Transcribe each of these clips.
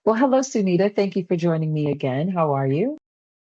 Well, hello, Sunita. Thank you for joining me again. How are you?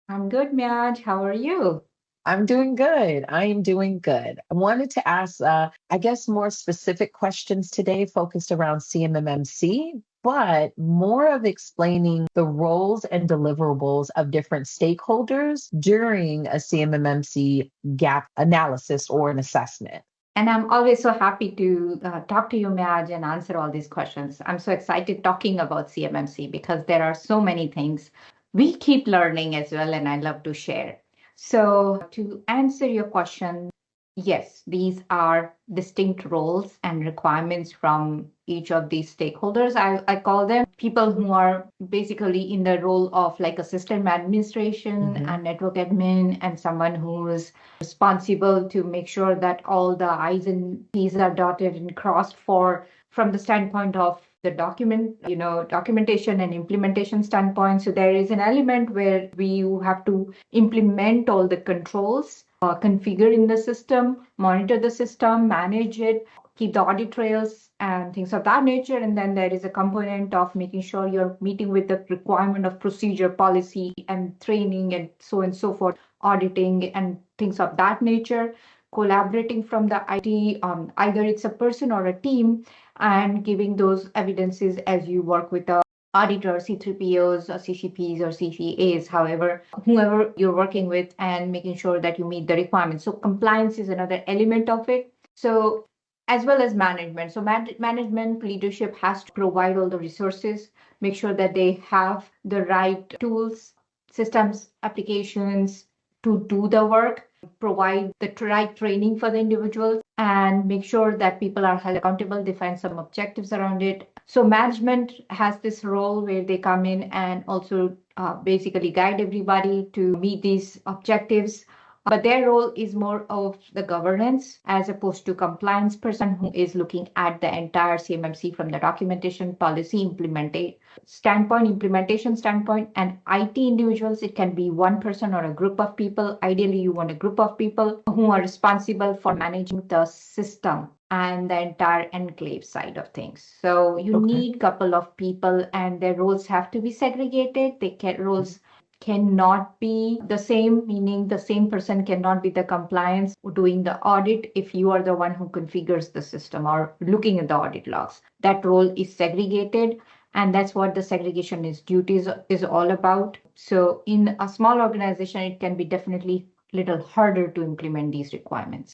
I'm good, Miaj. How are you? I'm doing good. I am doing good. I wanted to ask, I guess, more specific questions today focused around CMMC, but more of explaining the roles and deliverables of different stakeholders during a CMMC gap analysis or an assessment. And I'm always so happy to talk to you, Miaj, and answer all these questions. I'm so excited talking about CMMC because there are so many things we keep learning as well, and I love to share. So, to answer your question, yes, these are distinct roles and requirements from each of these stakeholders. I call them people who are basically in the role of like a system administration Mhm. and network admin, and someone who is responsible to make sure that all the I's and T's are dotted and crossed for from the standpoint of the documentation and implementation standpoint. So there is an element where we have to implement all the controls, configure in the system, monitor the system, manage it, keep the audit trails and things of that nature. And then there is a component of making sure you're meeting with the requirement of procedure, policy, and training, and so forth, auditing and things of that nature, collaborating from the IT, either it's a person or a team, and giving those evidences as you work with the auditor, C3POs, or CCPs, or CCAs, however, whoever you're working with, and making sure that you meet the requirements. So compliance is another element of it. So as well as management. So management leadership has to provide all the resources, make sure that they have the right tools, systems, applications to do the work, provide the right training for the individuals, and make sure that people are held accountable, define some objectives around it. So management has this role where they come in and also basically guide everybody to meet these objectives. But their role is more of the governance as opposed to compliance person who is looking at the entire CMMC from the documentation, policy implementation standpoint, and IT individuals. It can be one person or a group of people. Ideally, you want a group of people who are responsible for managing the system and the entire enclave side of things. So you Okay. need a couple of people, and their roles have to be segregated. Roles cannot be the same, meaning the same person cannot be the compliance doing the audit if you are the one who configures the system or looking at the audit logs. That role is segregated, and that's what the segregation is duties is all about. So in a small organization, it can be definitely little harder to implement these requirements.